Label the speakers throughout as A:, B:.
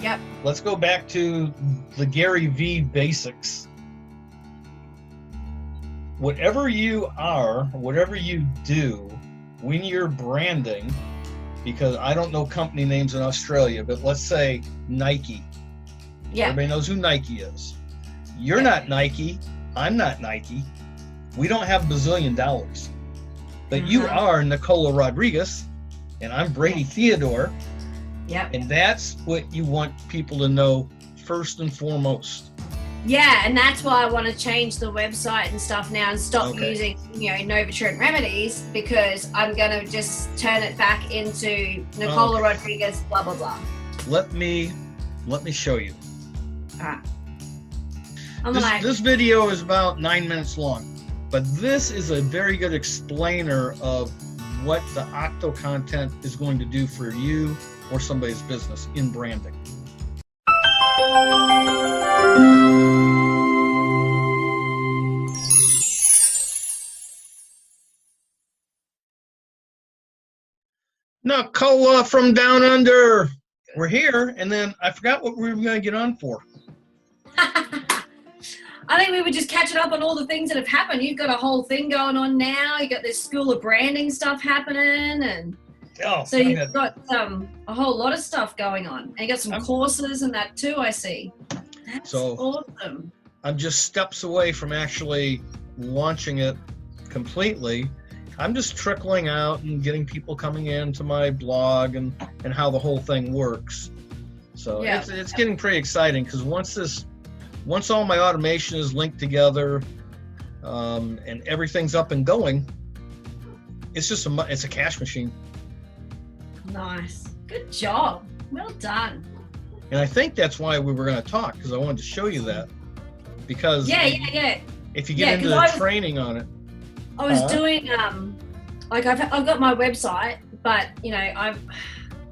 A: Yep.
B: Let's go back to the Gary V basics. Whatever you are, whatever you do, when you're branding, because I don't know company names in Australia, but let's say Nike.
A: Yeah.
B: Everybody knows who Nike is. You're not Nike. I'm not Nike. We don't have bazillion dollars. But you are Nicola Rodriguez, and I'm Brady Theodore.
A: Yep.
B: And that's what you want people to know first and foremost.
A: Yeah, and that's why I want to change the website and stuff now and stop using, Novatrent Remedies, because I'm going to just turn it back into Nicola Rodriguez, blah, blah, blah.
B: Let me show you.
A: This
B: video is about 9 minutes long, but this is a very good explainer of what the Octo content is going to do for you or somebody's business in branding. Nicola from Down Under. We're here, and then I forgot what we were going to get on for.
A: I think we were just catching up on all the things that have happened. You've got a whole thing going on now. You got this School of Branding stuff happening, and so you've got a whole lot of stuff going on. And you got some courses and that too, I see. That's awesome.
B: I'm just steps away from actually launching it completely. I'm just trickling out and getting people coming into my blog and how the whole thing works. So it's getting pretty exciting, because once all my automation is linked together and everything's up and going, it's a cash machine.
A: Nice. Good job. Well done.
B: And I think that's why we were going to talk, because I wanted to show you that. Because if you get into the training on it.
A: I was doing I've got my website, but I've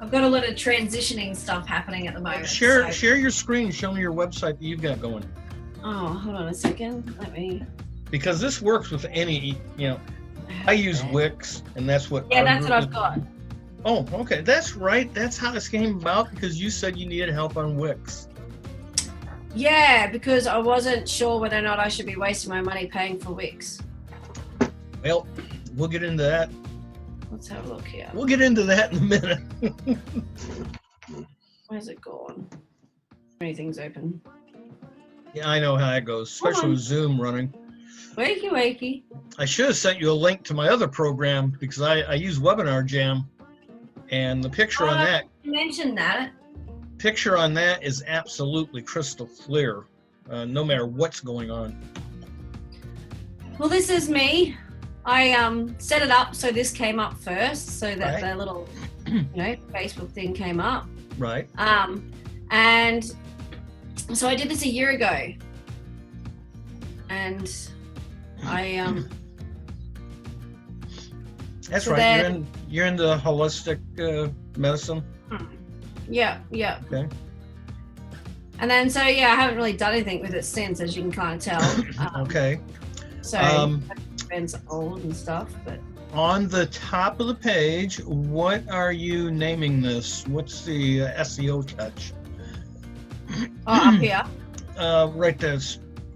A: got a lot of transitioning stuff happening at the moment.
B: Share your screen. Show me your website that you've got going.
A: Oh, hold on a second.
B: Because this works with any, I use Wix, and that's what.
A: Yeah, that's what I've got.
B: Oh, okay. That's right. That's how this came about, because you said you needed help on Wix.
A: Yeah, because I wasn't sure whether or not I should be wasting my money paying for Wix.
B: Well, we'll get into that.
A: Let's have a look here.
B: We'll get into that in a minute.
A: Where's it gone? Many things open.
B: Yeah, I know how it goes, especially with Zoom running.
A: Wakey, wakey.
B: I should have sent you a link to my other program, because I use Webinar Jam, and the picture on that.
A: You mentioned that.
B: Picture on that is absolutely crystal clear, no matter what's going on.
A: Well, this is me. I set it up so this came up first, so that the little, Facebook thing came up.
B: Right.
A: And so I did this a year ago, and I
B: That's so right. You're into holistic medicine.
A: Yeah.
B: Okay.
A: And then I haven't really done anything with it since, as you can kind of tell.
B: Okay.
A: So it's old and stuff, but
B: on the top of the page, what are you naming this? What's the SEO touch?
A: Up here.
B: Right there.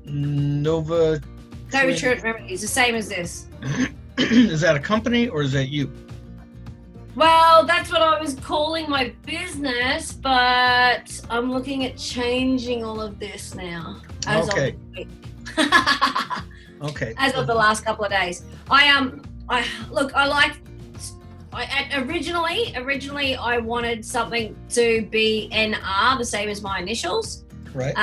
B: Novatrent
A: Remedies, the same as this.
B: Is that a company or is that you?
A: Well, that's what I was calling my business, but I'm looking at changing all of this now.
B: Okay.
A: As of the last couple of days. Originally I wanted something to be NR, the same as my initials.
B: Right.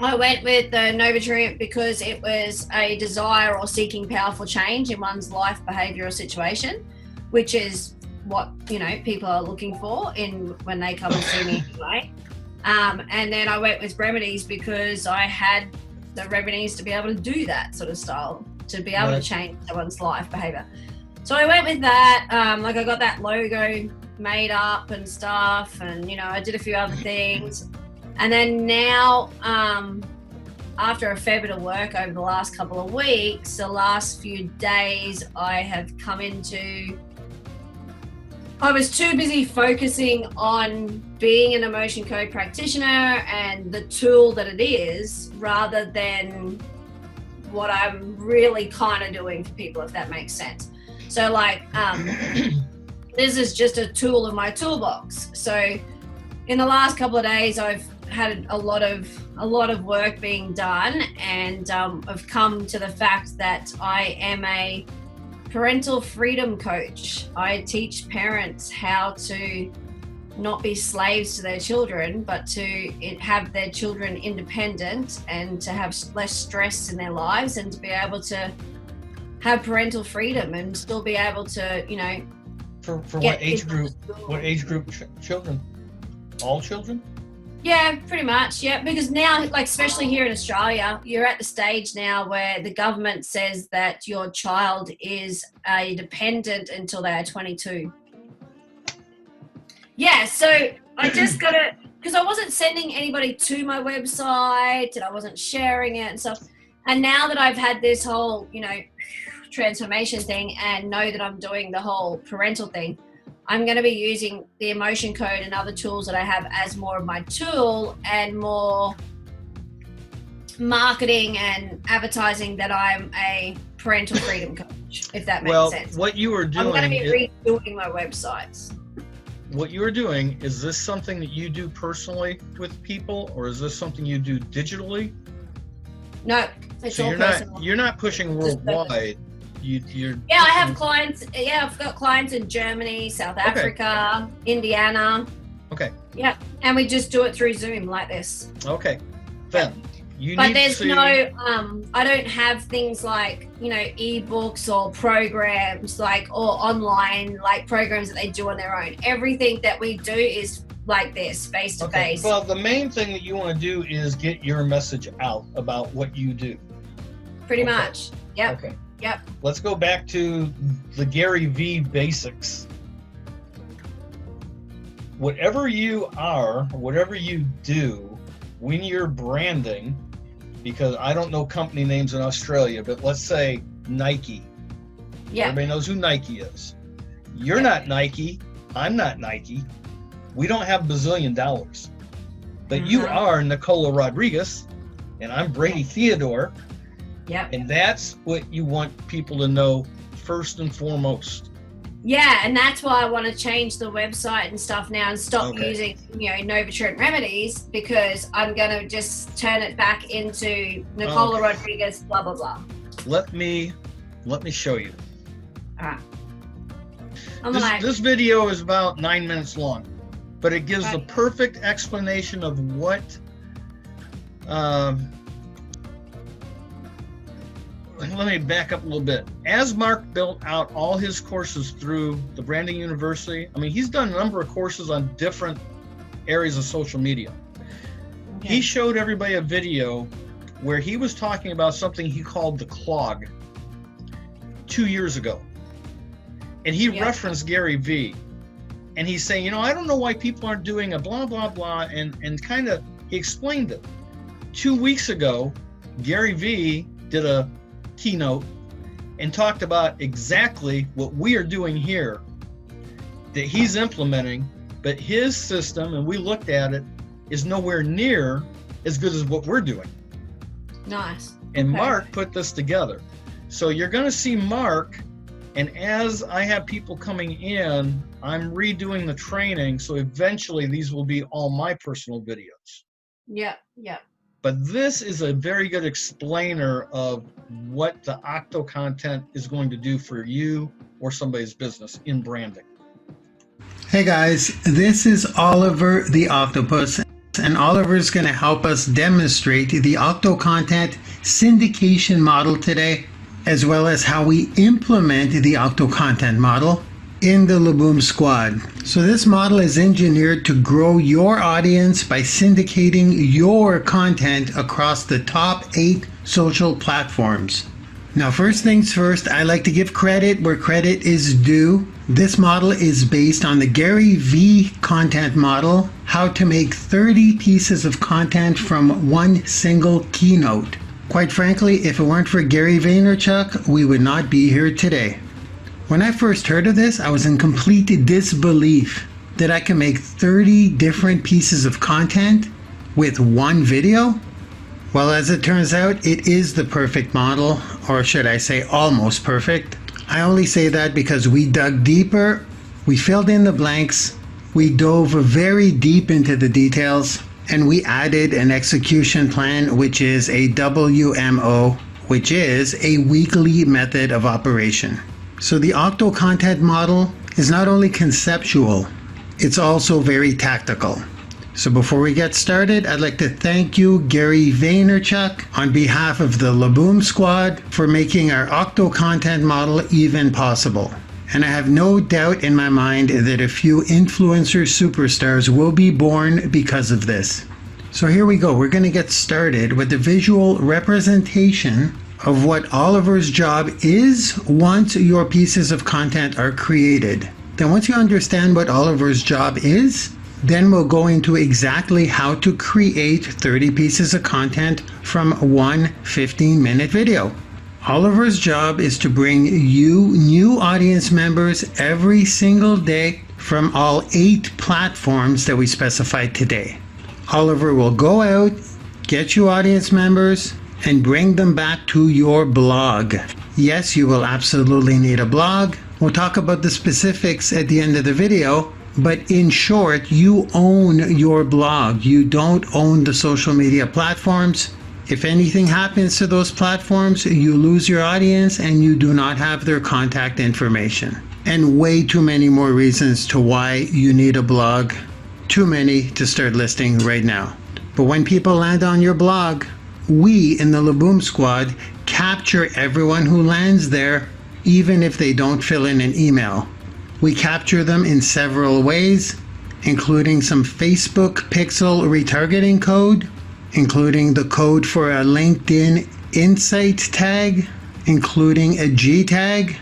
A: I went with the Novatrent because it was a desire or seeking powerful change in one's life, behavior, or situation, which is what people are looking for when they come and see me anyway. And then I went with remedies because I had the remedies to be able to do that sort of style, to be able to change someone's life behavior. So I went with that. I got that logo made up and stuff, and I did a few other things. And then now, after a fair bit of work over the last couple of weeks, the last few days, I have come into I was too busy focusing on being an emotion code practitioner and the tool that it is, rather than what I'm really kind of doing for people, if that makes sense. So like, this is just a tool in my toolbox. So in the last couple of days, I've had a lot of work being done, and I've come to the fact that I am a parental freedom coach. I teach parents how to not be slaves to their children, but to have their children independent and to have less stress in their lives, and to be able to have parental freedom and still be able to, you know.
B: For what age group? What age group children? All children?
A: Yeah, pretty much. Yeah, because now, like, especially here in Australia, you're at the stage now where the government says that your child is a dependent until they are 22. Yeah, so I just got to, because I wasn't sending anybody to my website and I wasn't sharing it and stuff. And now that I've had this whole, you know, transformation thing and know that I'm doing the whole parental thing, I'm going to be using the emotion code and other tools that I have as more of my tool, and more marketing and advertising that I'm a parental freedom coach, if that makes sense.
B: Well, what you are doing,
A: I'm going to be redoing my websites.
B: What you are doing, is this something that you do personally with people, or is this something you do digitally?
A: No, it's
B: so
A: all personal.
B: You're not pushing worldwide.
A: Yeah, I have clients. Yeah, I've got clients in Germany, South Africa, Indiana.
B: Okay.
A: Yeah, and we just do it through Zoom like this.
B: Okay. Then
A: but there's no, I don't have things like, you know, ebooks or programs like, or online like programs that they do on their own. Everything that we do is like this, face to face.
B: Well, the main thing that you want to do is get your message out about what you do.
A: Pretty much. Yep.
B: Okay.
A: Yep.
B: Let's go back to the Gary V basics. Whatever you are, whatever you do, when you're branding, because I don't know company names in Australia, but let's say Nike.
A: Yeah.
B: Everybody knows who Nike is. You're not Nike. I'm not Nike. We don't have bazillion dollars. But you are Nicola Rodriguez, and I'm Brady Theodore.
A: Yep.
B: And that's what you want people to know first and foremost.
A: Yeah, and that's why I want to change the website and stuff now and stop using, you know, Novatrent Remedies, because I'm going to just turn it back into Nicola Rodriguez, blah, blah, blah.
B: Let me show you.
A: All right.
B: This video is about 9 minutes long, but it gives the perfect explanation of what let me back up a little bit. As Mark built out all his courses through the Branding University, I mean, he's done a number of courses on different areas of social media. He showed everybody a video where he was talking about something he called the clog 2 years ago. And he referenced Gary V. And he's saying, you know, I don't know why people aren't doing a blah, blah, blah. And kind of, he explained it. 2 weeks ago, Gary V did a keynote and talked about exactly what we are doing here that he's implementing, but his system, and we looked at it, is nowhere near as good as what we're doing.
A: Nice.
B: And Mark put this together. So you're going to see Mark, and as I have people coming in, I'm redoing the training, so eventually these will be all my personal videos.
A: Yeah, yeah.
B: But this is a very good explainer of what the Octo content is going to do for you or somebody's business in branding.
C: Hey guys, this is Oliver the Octopus, and Oliver is going to help us demonstrate the Octo content syndication model today, as well as how we implement the Octo content model in the Laboom Squad. So this model is engineered to grow your audience by syndicating your content across the top 8 social platforms. Now, first things first, I like to give credit where credit is due. This model is based on the Gary V content model, how to make 30 pieces of content from one single keynote. Quite frankly, if it weren't for Gary Vaynerchuk, we would not be here today. When I first heard of this, I was in complete disbelief that I can make 30 different pieces of content with one video. Well, as it turns out, it is the perfect model, or should I say almost perfect. I only say that because we dug deeper, we filled in the blanks, we dove very deep into the details, and we added an execution plan, which is a WMO, which is a weekly method of operation. So the Octo content model is not only conceptual, it's also very tactical. So before we get started, I'd like to thank you, Gary Vaynerchuk, on behalf of the Laboom Squad for making our Octo content model even possible. And I have no doubt in my mind that a few influencer superstars will be born because of this. So here we go. We're going to get started with the visual representation of what Oliver's job is once your pieces of content are created. Then once you understand what Oliver's job is, then we'll go into exactly how to create 30 pieces of content from one 15-minute video. Oliver's job is to bring you new audience members every single day from all 8 platforms that we specified today. Oliver will go out, get you audience members, and bring them back to your blog. Yes, you will absolutely need a blog. We'll talk about the specifics at the end of the video. But in short, you own your blog. You don't own the social media platforms. If anything happens to those platforms, you lose your audience and you do not have their contact information. And way too many more reasons to why you need a blog. Too many to start listing right now. But when people land on your blog, we in the Laboom Squad capture everyone who lands there, even if they don't fill in an email. We capture them in several ways, including some Facebook pixel retargeting code, including the code for a LinkedIn Insight tag, including a G tag.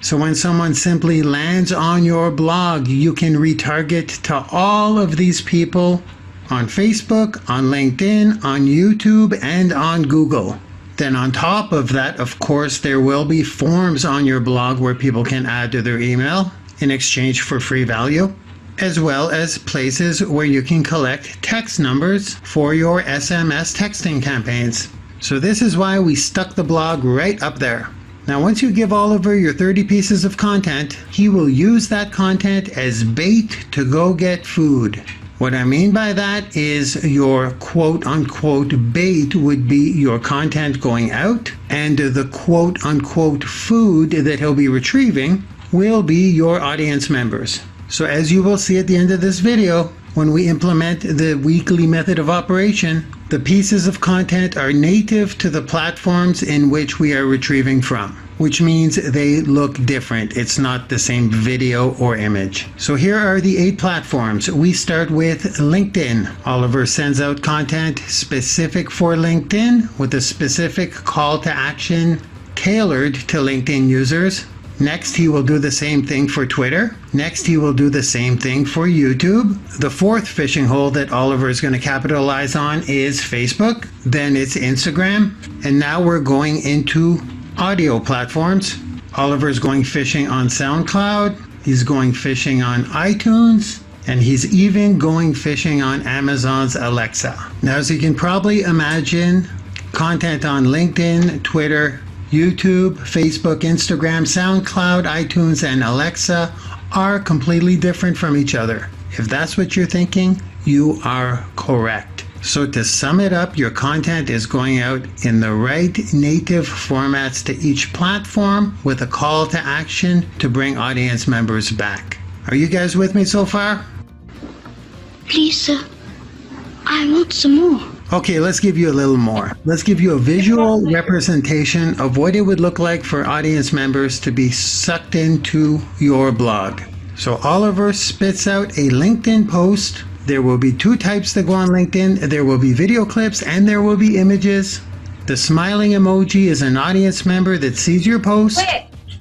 C: So when someone simply lands on your blog, you can retarget to all of these people on Facebook, on LinkedIn, on YouTube, and on Google. Then on top of that, of course, there will be forms on your blog where people can add to their email in exchange for free value, as well as places where you can collect text numbers for your SMS texting campaigns. So this is why we stuck the blog right up there. Now, once you give Oliver your 30 pieces of content, he will use that content as bait to go get food. What I mean by that is your quote-unquote bait would be your content going out, and the quote-unquote food that he'll be retrieving will be your audience members. So as you will see at the end of this video, when we implement the weekly method of operation, the pieces of content are native to the platforms in which we are retrieving from, which means they look different. It's not the same video or image. So here are the 8 platforms. We start with LinkedIn. Oliver sends out content specific for LinkedIn with a specific call to action tailored to LinkedIn users. Next, he will do the same thing for Twitter. Next, he will do the same thing for YouTube. The 4th fishing hole that Oliver is going to capitalize on is Facebook. Then it's Instagram. And now we're going into audio platforms. Oliver is going fishing on SoundCloud. He's going fishing on iTunes. And he's even going fishing on Amazon's Alexa. Now, as you can probably imagine, content on LinkedIn, Twitter, YouTube, Facebook, Instagram, SoundCloud, iTunes, and Alexa are completely different from each other. If that's what you're thinking, you are correct. So to sum it up, your content is going out in the right native formats to each platform with a call to action to bring audience members back. Are you guys with me so far?
D: Please, sir, I want some more.
C: Okay, let's give you a little more. Let's give you a visual representation of what it would look like for audience members to be sucked into your blog. So Oliver spits out a LinkedIn post. There will be 2 types that go on LinkedIn. There will be video clips and there will be images. The smiling emoji is an audience member that sees your post,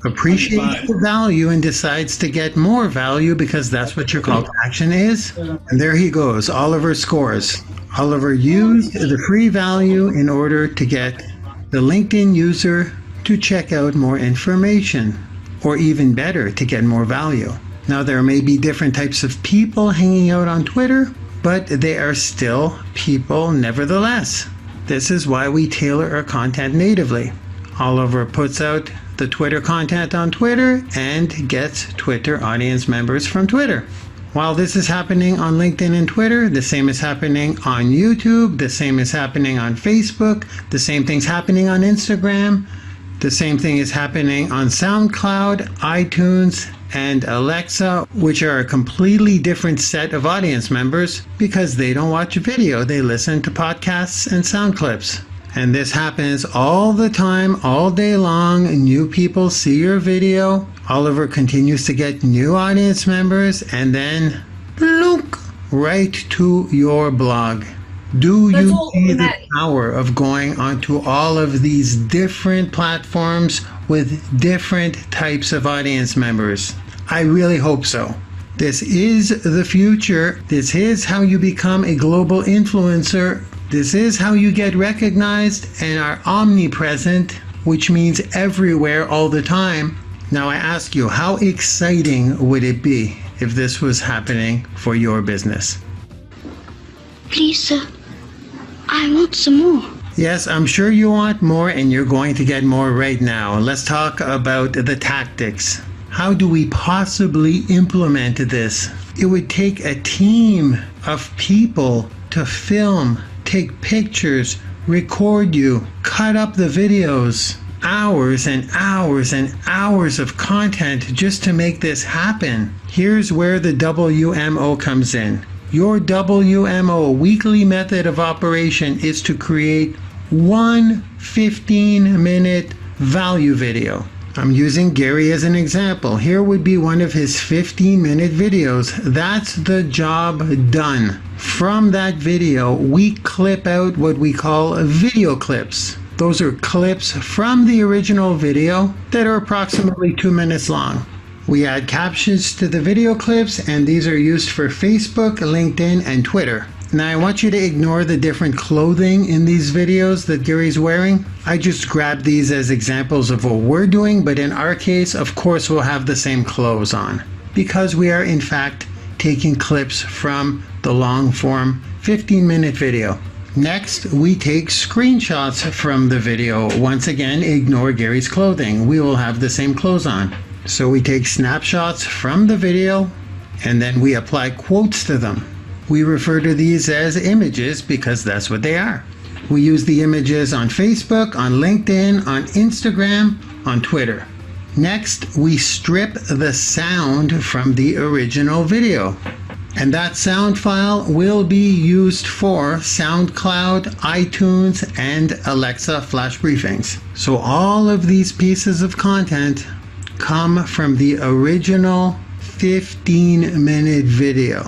C: appreciates the value, and decides to get more value because that's what your call to action is. And there he goes. Oliver scores. Oliver used the free value in order to get the LinkedIn user to check out more information. or even better, to get more value. Now, there may be different types of people hanging out on Twitter, but they are still people nevertheless. This is why we tailor our content natively. Oliver puts out the Twitter content on Twitter and gets Twitter audience members from Twitter. While this is happening on LinkedIn and Twitter, the same is happening on YouTube, the same is happening on Facebook, the same thing's happening on Instagram, the same thing is happening on SoundCloud, iTunes, and Alexa, which are a completely different set of audience members because they don't watch a video, they listen to podcasts and sound clips. And this happens all the time, all day long. New people see your video. Oliver continues to get new audience members, and then look right to your blog. Do you see the power of going onto all of these different platforms with different types of audience members? I really hope so. This is the future. This is how you become a global influencer. This is how you get recognized and are omnipresent, which means everywhere all the time. Now I ask you, how exciting would it be if this was happening for your business?
D: Please, sir, I want some more.
C: Yes, I'm sure you want more, and you're going to get more right now. Let's talk about the tactics. How do we possibly implement this? It would take a team of people to film, take pictures, record you, cut up the videos, hours and hours and hours of content just to make this happen. Here's where the WMO comes in. Your WMO, weekly method of operation, is to create one 15-minute value video. I'm using Gary as an example. Here would be one of his 15-minute videos. That's the job done. From that video, we clip out what we call video clips. Those are clips from the original video that are approximately 2 minutes long. We add captions to the video clips, and these are used for Facebook, LinkedIn, and Twitter. Now I want you to ignore the different clothing in these videos that Gary's wearing. I just grabbed these as examples of what we're doing, but in our case, of course, we'll have the same clothes on because we are in fact taking clips from the long form 15-minute video. Next, we take screenshots from the video. Once again, ignore Gary's clothing. We will have the same clothes on. So we take snapshots from the video and then we apply quotes to them. We refer to these as images because that's what they are. We use the images on Facebook, on LinkedIn, on Instagram, on Twitter. Next, we strip the sound from the original video. And that sound file will be used for SoundCloud, iTunes, and Alexa flash briefings. So all of these pieces of content come from the original 15-minute video.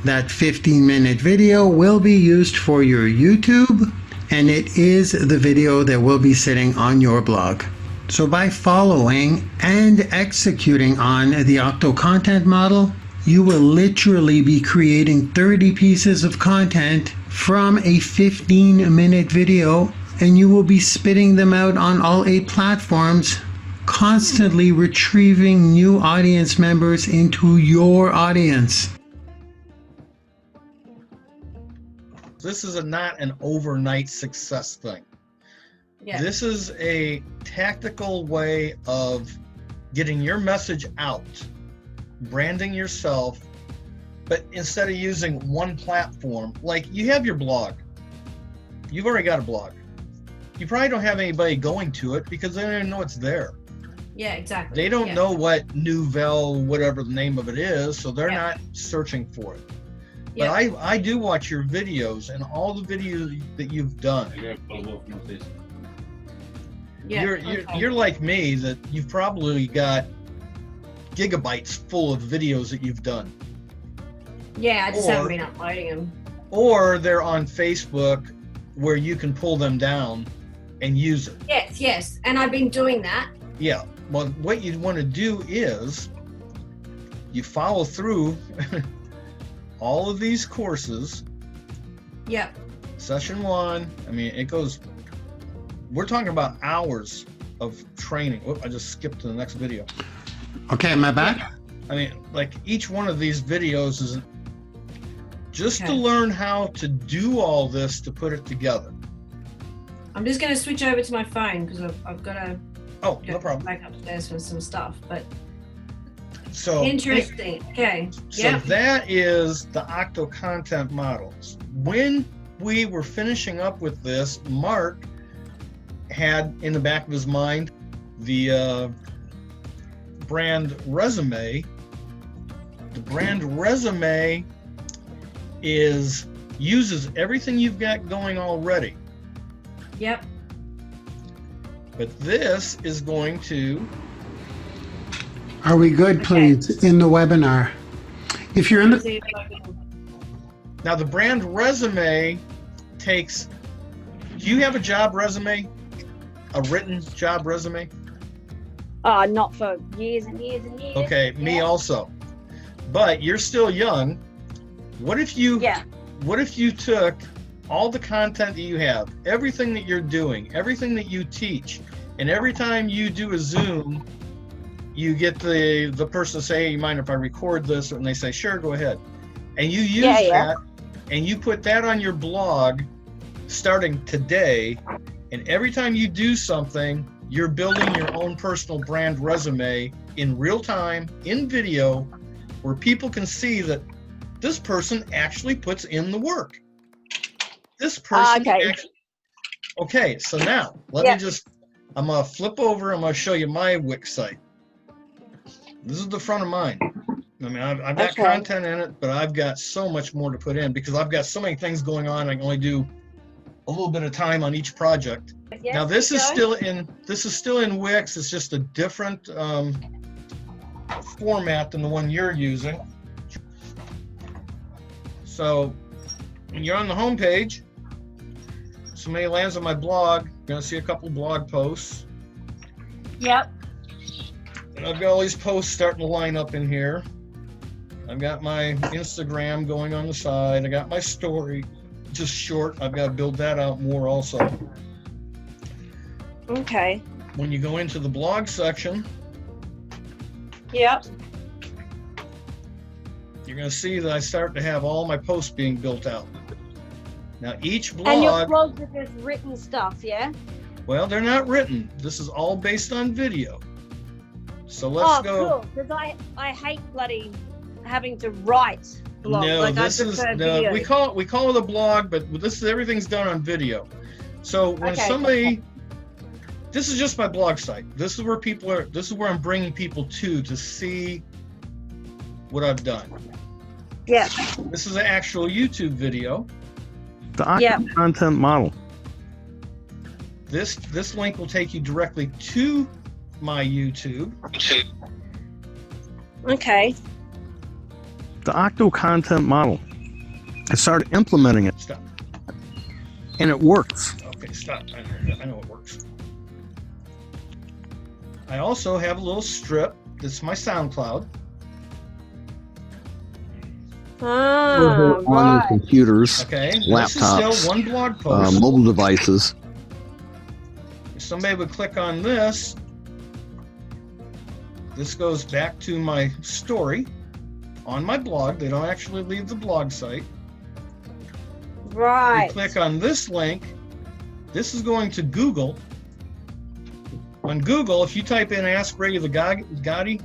C: That 15-minute video will be used for your YouTube, and it is the video that will be sitting on your blog. So by following and executing on the Octo content model, you will literally be creating 30 pieces of content from a 15-minute video, and you will be spitting them out on all 8 platforms, constantly retrieving new audience members into your audience.
B: This is not an overnight success thing.
A: Yeah.
B: This is a tactical way of getting your message out, branding yourself, but instead of using one platform, like you have your blog. You've already got a blog. You probably don't have anybody going to it because they don't even know it's there.
A: Yeah, exactly.
B: They don't know what Nouvelle, whatever the name of it is, so they're not searching for it. But I do watch your videos, and all the videos that you've done. You're like me, that you've probably got gigabytes full of videos that you've done.
A: Yeah, I just haven't been uploading them.
B: Or they're on Facebook where you can pull them down and use it.
A: Yes, and I've been doing that.
B: Yeah, well, what you want to do is you follow through all of these courses.
A: Yep.
B: Session 1, I mean, it goes, we're talking about hours of training. Whoop, I just skipped to the next video.
C: Okay, am I back?
B: I mean, like each one of these videos is just to
A: Okay.
B: learn how to do all this to put it together.
A: I'm just going to switch over to my phone because I've got to
B: Oh,
A: go
B: no problem.
A: back upstairs for some stuff. But
B: So
A: interesting. Okay.
B: So
A: Yeah.
B: that is the Octo content models. When we were finishing up with this, Mark had in the back of his mind the brand resume. The brand resume uses everything you've got going already.
A: Yep.
B: But this is going to
C: Are we good,
A: Okay.
C: please, in the webinar? If you're in the...
A: See if I can-
B: now the brand resume takes. Do you have a job resume? A written job resume?
E: Not for years and years and years.
B: Okay, me
E: Yeah.
B: also. But you're still young. What if you
E: Yeah.
B: What if you took all the content that you have, everything that you're doing, everything that you teach, and every time you do a Zoom, you get the person to say, hey, you mind if I record this? And they say, sure, go ahead. And you use
E: Yeah, yeah.
B: that and you put that on your blog starting today. And every time you do something, you're building your own personal brand resume in real time, in video, where people can see that this person actually puts in the work. This person
E: Okay.
B: actually. Okay, so now I'm gonna flip over. I'm gonna show you my Wix site. This is the front of mine. I mean, I've got
E: Okay.
B: content in it, but I've got so much more to put in because I've got so many things going on. I can only do a little bit of time on each project.
E: Yeah,
B: Now this is
E: keep
B: still in Wix. It's just a different format than the one you're using. So when you're on the home page, somebody lands on my blog, you're gonna see a couple blog posts.
E: Yep.
B: And I've got all these posts starting to line up in here. I've got my Instagram going on the side. I got my story, just short. I've got to build that out more also.
E: Okay.
B: When you go into the blog section,
E: Yep.
B: you're going to see that I start to have all my posts being built out. Now each
E: And your
B: blog,
E: blogs are just written stuff, yeah?
B: well, they're not written. This is all based on video. So let's go.
E: Cool. Because I hate bloody having to write blogs.
B: No,
E: like
B: this
E: I
B: is
E: prefer
B: no.
E: video.
B: We call it a blog, but this is everything's done on video. So when
E: Okay.
B: somebody, this is just my blog site. This is where people are. This is where I'm bringing people to see what I've done.
E: Yeah.
B: This is an actual YouTube video.
F: The Octo
E: Yeah.
F: content model.
B: This link will take you directly to my YouTube.
E: Okay.
F: The Octo content model. I started implementing it,
B: Stop.
F: and it works.
B: Okay, stop. I know it works. I also have a little strip. That's my SoundCloud.
E: Ah,
F: on
E: right.
F: computers,
B: Okay. This is
F: laptops,
B: still one blog post.
F: mobile devices.
B: If somebody would click on this, this goes back to my story on my blog. They don't actually leave the blog site.
E: Right.
B: You click on this link, this is going to Google. On Google, if you type in Ask Brady the Gotti,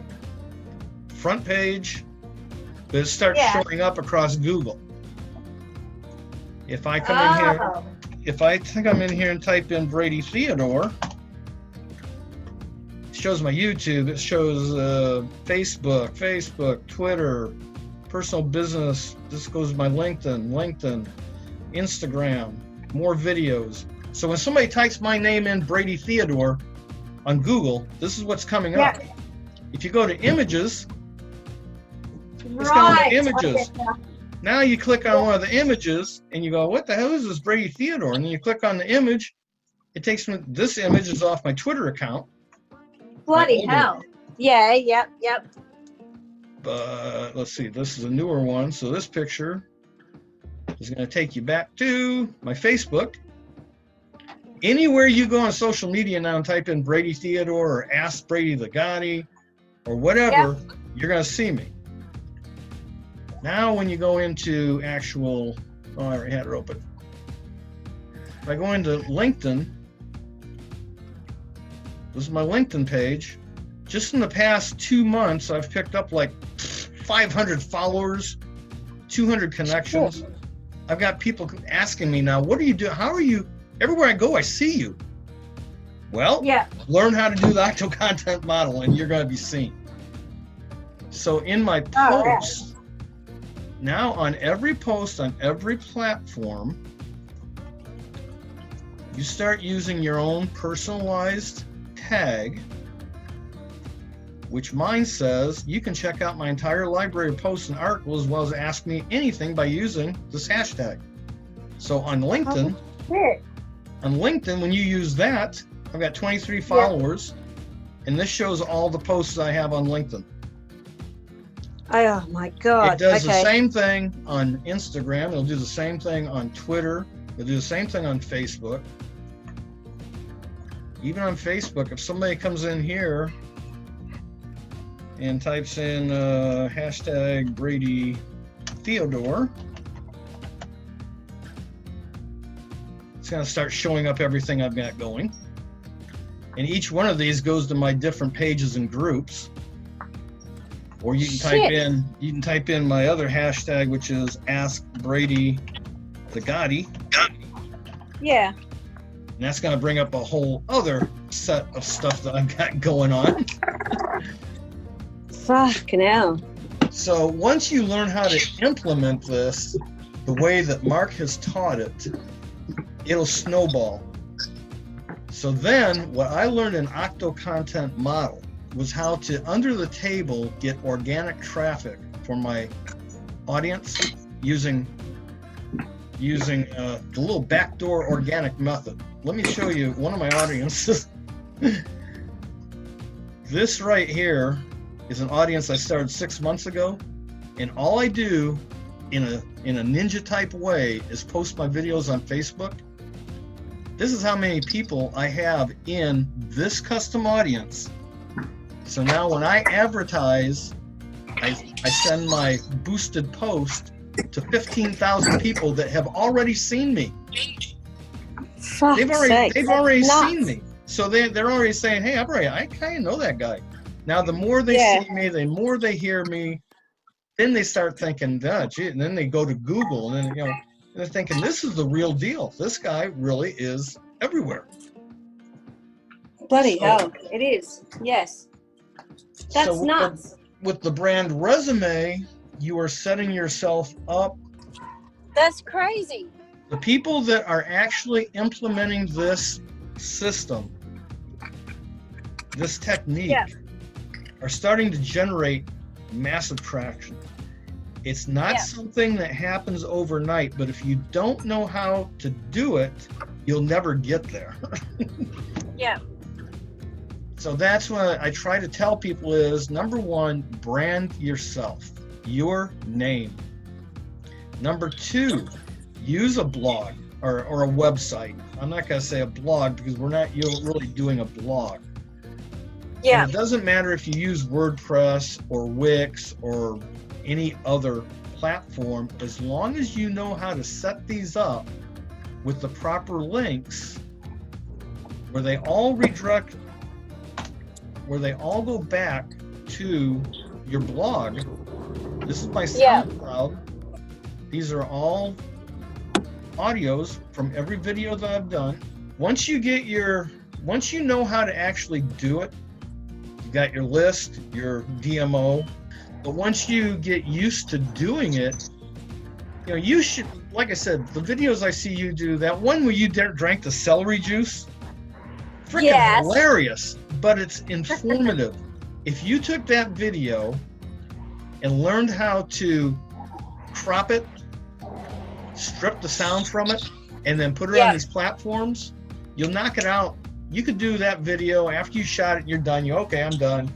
B: front page, it starts
E: Yeah.
B: showing up across Google. If I come in here,
E: Oh.
B: if I come in here and type in Brady Theodore, it shows my YouTube, it shows Facebook, Twitter, personal business. This goes to my LinkedIn, Instagram, more videos. So when somebody types my name in, Brady Theodore, on Google, this is what's coming up.
E: Yeah.
B: If you go to images, Let's go on the images.
E: Okay.
B: now you click on one of the images and you go, what the hell is this Brady Theodore? And then you click on the image, it takes me, this image is off my Twitter account.
E: Bloody
B: older
E: hell. Yeah, yep.
B: But let's see, this is a newer one. So this picture is going to take you back to my Facebook. Anywhere you go on social media now and type in Brady Theodore or Ask Brady the Gotti, or whatever, you're going to see me. Now, when you go into actual, oh, I already had it open. If I go into LinkedIn, this is my LinkedIn page. Just in the past 2 months, I've picked up like 500 followers, 200 connections. I've got people asking me now, what do you do? How are you? Everywhere I go, I see you. Well, learn how to do the Octo content model and you're going to be seen. So in my posts, now on every post on every platform, you start using your own personalized tag, which mine says you can check out my entire library of posts and articles as well as ask me anything by using this hashtag. So on LinkedIn, when you use that, I've got 23 followers, and this shows all the posts I have on LinkedIn.
E: Oh my God.
B: It does the same thing on Instagram. It'll do the same thing on Twitter. It'll do the same thing on Facebook. Even on Facebook, if somebody comes in here and types in hashtag Brady Theodore, it's going to start showing up everything I've got going. And each one of these goes to my different pages and groups. Or you can type in my other hashtag, which is Ask Brady the Gotti.
E: Yeah.
B: And that's going to bring up a whole other set of stuff that I've got going on.
E: Fucking hell.
B: So once you learn how to implement this the way that Mark has taught it, it'll snowball. So then what I learned in Octo Content Model was how to, under the table, get organic traffic for my audience using the little backdoor organic method. Let me show you one of my audiences. This right here is an audience I started 6 months ago, and all I do in a ninja type way is post my videos on Facebook. This is how many people I have in this custom audience. So now when I advertise, I send my boosted post to 15,000 people that have already seen me. They've already seen me. So they're already saying, hey, I kind of know that guy. Now, the more they see me, the more they hear me, then they start thinking, gee, and then they go to Google, and then, they're thinking, this is the real deal. This guy really is everywhere.
E: Bloody hell, it is. Yes. That's nuts.
B: With the brand resume, you are setting yourself up.
E: That's crazy.
B: The people that are actually implementing this system, this technique, are starting to generate massive traction. It's not something that happens overnight, but if you don't know how to do it, you'll never get there.
E: Yeah.
B: So that's what I try to tell people is, number one, brand yourself, your name. Number two, use a blog or a website. I'm not going to say a blog because you're really doing a blog. Yeah. And it doesn't matter if you use WordPress or Wix or any other platform, as long as you know how to set these up with the proper links where they all redirect, where they all go back to your blog. This is my SoundCloud. These are all audios from every video that I've done. Once you know how to actually do it, you got your list, your DMO, but once you get used to doing it, you should, like I said, the videos I see you do, that one where you drank the celery juice, freaking hilarious, but it's informative. If you took that video and learned how to crop it, strip the sound from it, and then put it on these platforms, you'll knock it out. You could do that video after you shot it and you're done. Okay, I'm done.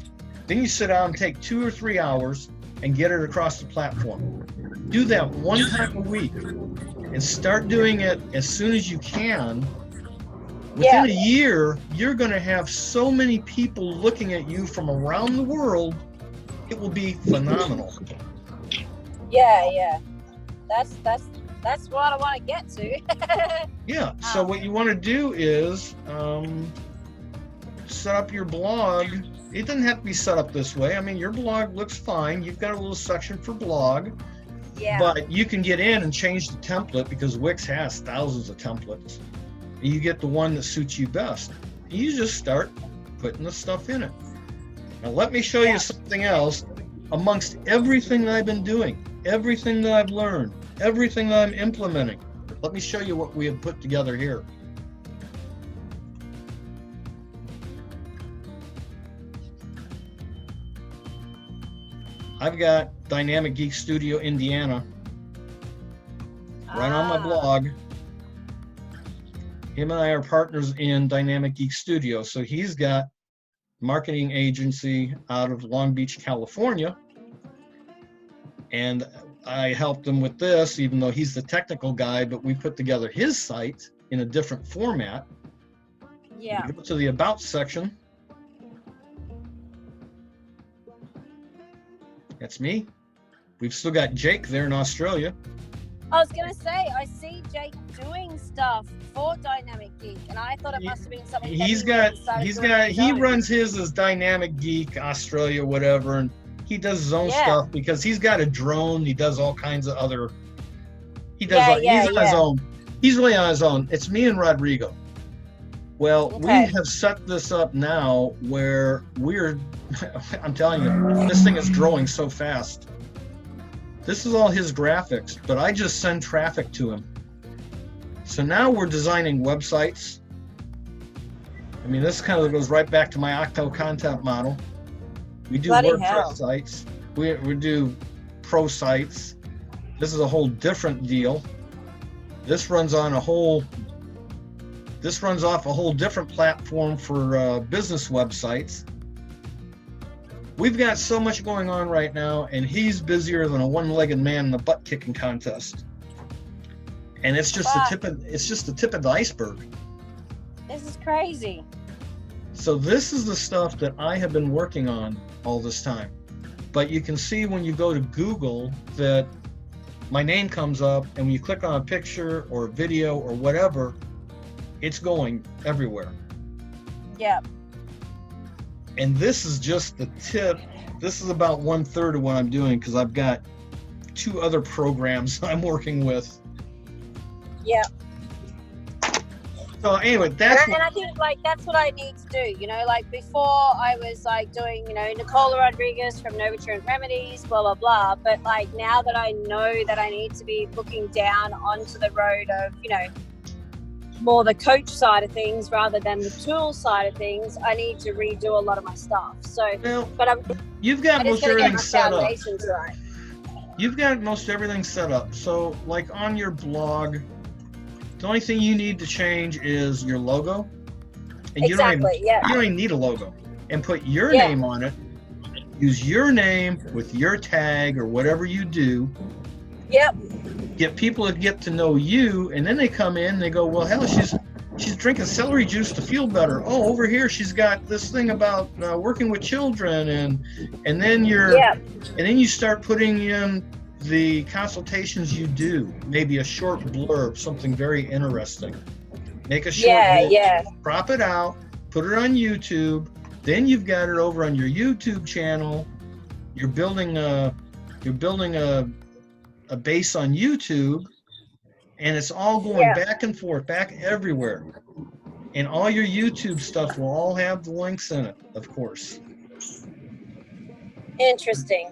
B: Then you sit down and take 2 or 3 hours and get it across the platform. Do that one time a week and start doing it as soon as you can. Within a year, you're going to have so many people looking at you from around the world. It will be phenomenal.
E: Yeah. That's what I want to get to.
B: Yeah. So what you want to do is set up your blog. It doesn't have to be set up this way. I mean, your blog looks fine. You've got a little section for blog.
E: Yeah.
B: But you can get in and change the template because Wix has thousands of templates. You get the one that suits you best. You just start putting the stuff in it. Now let me show you something else. Amongst everything that I've been doing, everything that I've learned, everything that I'm implementing, let me show you what we have put together here. I've got Dynamic Geek Studio Indiana right on my blog. Him and I are partners in Dynamic Geek Studio. So he's got marketing agency out of Long Beach, California. And I helped him with this, even though he's the technical guy, but we put together his site in a different format.
E: Yeah.
B: Go to the About section. That's me. We've still got Jake there in Australia.
E: I was going to say, I see Jake doing stuff for Dynamic Geek, and I thought it must have been something
B: he runs his as Dynamic Geek Australia, whatever, and he does his own stuff because he's got a drone. He does all kinds of other. He's on his own. He's really on his own. It's me and Rodrigo. Well, we have set this up now where we're. I'm telling you, this thing is growing so fast. This is all his graphics, but I just send traffic to him. So now we're designing websites. I mean, this kind of goes right back to my Octo content model. We do WordPress sites. We do pro sites. This is a whole different deal. This runs off a whole different platform for business websites. We've got so much going on right now, and he's busier than a one-legged man in a butt-kicking contest. And it's just the tip of the iceberg.
E: This is crazy.
B: So this is the stuff that I have been working on all this time. But you can see when you go to Google that my name comes up, and when you click on a picture or a video or whatever, it's going everywhere.
E: Yeah.
B: And this is just the tip. This is about 1/3 of what I'm doing because I've got 2 other programs I'm working with.
E: Yeah.
B: So anyway,
E: and I think that's what I need to do. You know, like before I was like doing, Nicola Rodriguez from Novatrient Remedies, blah blah blah. But like now that I know that I need to be looking down onto the road of, more the coach side of things rather than the tool side of things, I need to redo a lot of my stuff. So,
B: you've got most everything set up.
E: Right.
B: You've got most everything set up. So, like on your blog, the only thing you need to change is your logo. And you don't even need a logo. And put your name on it. Use your name with your tag or whatever you do.
E: Yep.
B: Get people to get to know you, and then they come in and they go, well, hell, she's drinking celery juice to feel better. Oh, over here she's got this thing about working with children, and then you start putting in the consultations you do, maybe a short blurb, something very interesting. Make a short blurb, crop it out, put it on YouTube. Then you've got it over on your YouTube channel. You're building a base on YouTube, and it's all going back and forth, back everywhere. And all your YouTube stuff will all have the links in it, of course.
E: Interesting.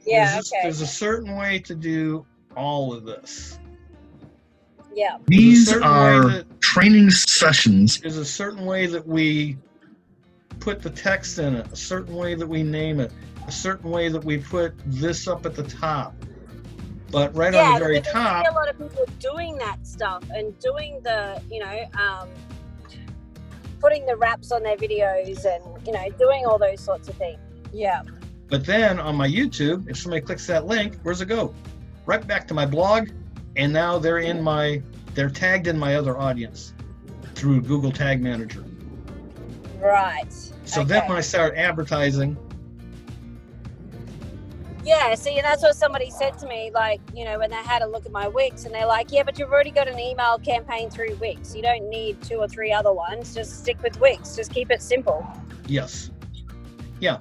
E: Yeah,
B: there's a certain way to do all of this.
E: Yeah.
F: These are training sessions.
B: There's a certain way that we put the text in it, a certain way that we name it, a certain way that we put this up at the top. But on the very top,
E: I see a lot of people doing that stuff and doing the, putting the wraps on their videos and, doing all those sorts of things. Yeah.
B: But then on my YouTube, if somebody clicks that link, where's it go? Right back to my blog, and now they're tagged in my other audience. through Google Tag Manager.
E: Right.
B: So then when I started advertising,
E: yeah, see, and that's what somebody said to me, like, you know, when they had a look at my Wix, and they're like, yeah, but you've already got an email campaign through Wix. You don't need 2 or 3 other ones. Just stick with Wix. Just keep it simple.
B: yes. Yeah.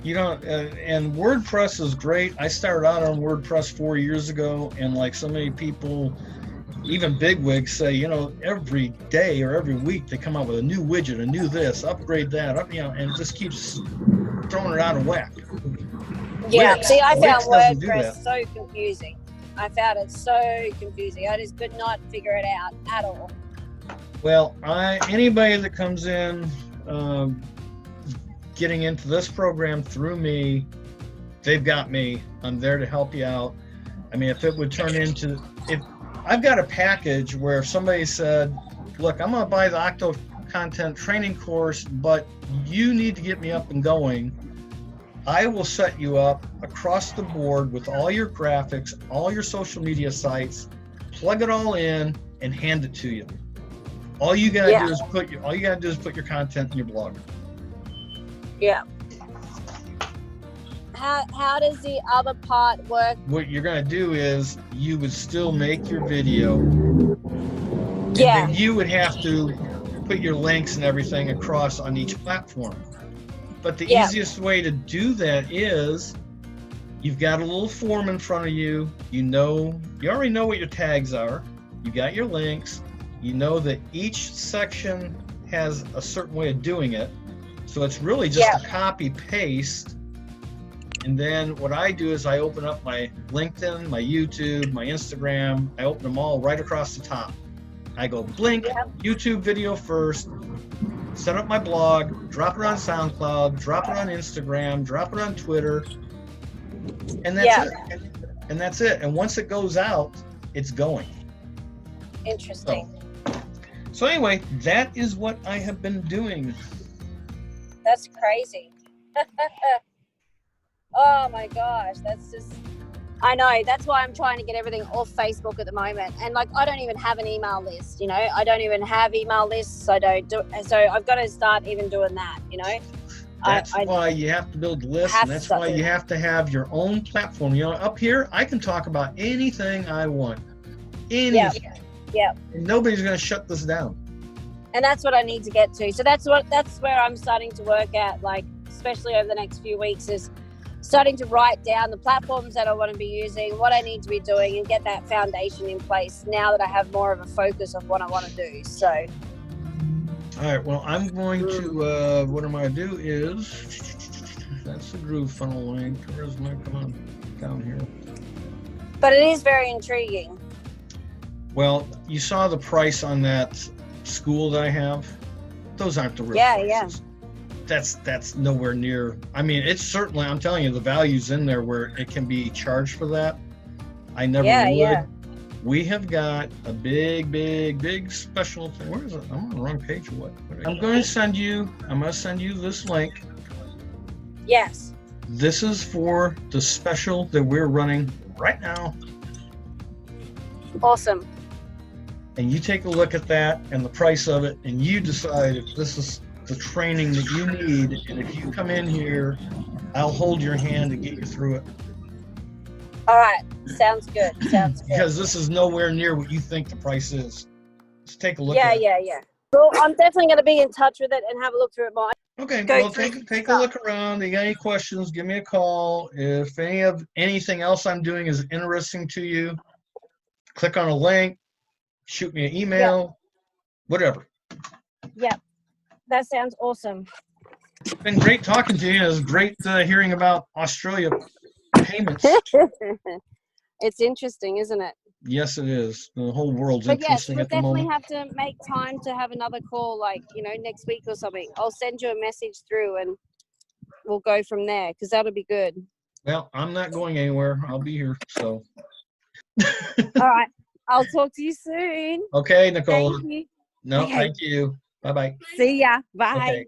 B: You know, and WordPress is great. I started out on WordPress 4 years ago, and like so many people, even bigwigs say, you know, every day or every week they come out with a new widget, a new this, upgrade that, up, you know, and it just keeps throwing it out of whack.
E: Yeah,
B: Wix,
E: see, I found
B: Wix doesn't do
E: WordPress
B: that.
E: so confusing. I found it so confusing. I just could not figure it out at all.
B: Well, anybody that comes in getting into this program through me, they've got me. I'm there to help you out. I mean, if it would turn into, if I've got a package where if somebody said, look, I'm going to buy the Octo content training course, but you need to get me up and going, I will set you up across the board with all your graphics, all your social media sites, plug it all in and hand it to you. All you got to do is put your content in your blog.
E: Yeah. How does the other part work?
B: What you're going to do is you would still make your video.
E: Yeah.
B: And then you would have to put your links and everything across on each platform. But the easiest way to do that is you've got a little form in front of you. You already know what your tags are. You got your links. You know that each section has a certain way of doing it. So it's really just a copy paste. And then what I do is I open up my LinkedIn, my YouTube, my Instagram. I open them all right across the top. I go blink, YouTube video first, set up my blog, drop it on SoundCloud, drop it on Instagram, drop it on Twitter, and that's it. And that's it. And once it goes out, it's going.
E: Interesting.
B: So anyway, that is what I have been doing.
E: That's crazy. Oh my gosh, that's just, I know, that's why I'm trying to get everything off Facebook at the moment. And like, I don't even have an email list, you know, I don't even have email lists. So I've got to start even doing that, you know.
B: That's why you have to build lists, and that's why you have to have your own platform. You know, up here, I can talk about anything I want. Anything.
E: Yeah.
B: And nobody's going to shut this down.
E: And that's what I need to get to. So that's where I'm starting to work at, like, especially over the next few weeks, is starting to write down the platforms that I want to be using, what I need to be doing, and get that foundation in place now that I have more of a focus of what I want to do. So.
B: All right, well, I'm going to, what I'm going to do is, that's the Groove Funnel link. Where's my, come on, down here.
E: But it is very intriguing.
B: Well, you saw the price on that school that I have. Those aren't the real prices. That's nowhere near. I mean, it's certainly, I'm telling you, the value's in there where it can be charged for that. I never would.
E: Yeah.
B: We have got a big special thing. Where is it? I'm on the wrong page or what? I'm going to send you this link.
E: Yes.
B: This is for the special that we're running right now.
E: Awesome.
B: And you take a look at that and the price of it, and you decide if this is the training that you need. And if you come in here, I'll hold your hand and get you through it.
E: All right. Sounds good.
B: Because this is nowhere near what you think the price is. Just take a look at it.
E: Yeah. Well, I'm definitely going to be in touch with it and have a look through it more.
B: Okay, well, take a look around. If you got any questions, give me a call. If anything else I'm doing is interesting to you, click on a link, shoot me an email, whatever.
E: Yeah, that sounds awesome.
B: It's been great talking to you. It was great hearing about Australia payments.
E: It's interesting, isn't it?
B: Yes, it is. The whole world's interesting at the moment.
E: We'll definitely have to make time to have another call, like, you know, next week or something. I'll send you a message through and we'll go from there, because that'll be good.
B: Well, I'm not going anywhere. I'll be here, so.
E: All right. I'll talk to you soon.
B: Okay, Nicole.
E: Thank you.
B: No,
E: Okay.
B: Thank you. Bye-bye.
E: See ya. Bye.
B: Okay.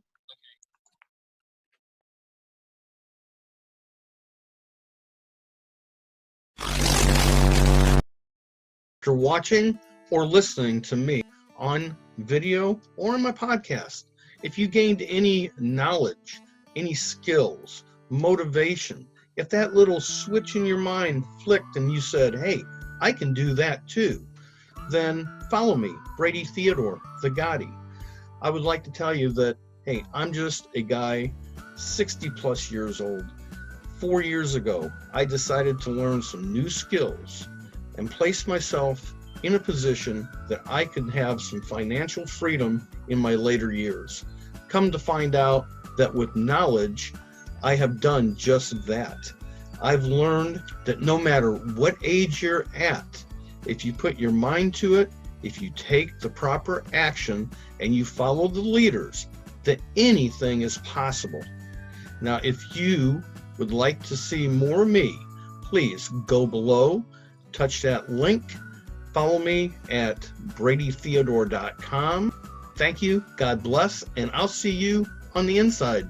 B: After watching or listening to me on video or on my podcast, if you gained any knowledge, any skills, motivation, if that little switch in your mind flicked and you said, hey, I can do that too, then follow me, Brady Theodore, the Gotti. I would like to tell you that, hey, I'm just a guy 60 plus years old. 4 years ago, I decided to learn some new skills and place myself in a position that I could have some financial freedom in my later years. Come to find out that with knowledge, I have done just that. I've learned that no matter what age you're at, if you put your mind to it, if you take the proper action and you follow the leaders, that anything is possible. Now, if you would like to see more of me, please go below, touch that link, follow me at bradytheodore.com. Thank you, God bless, and I'll see you on the inside.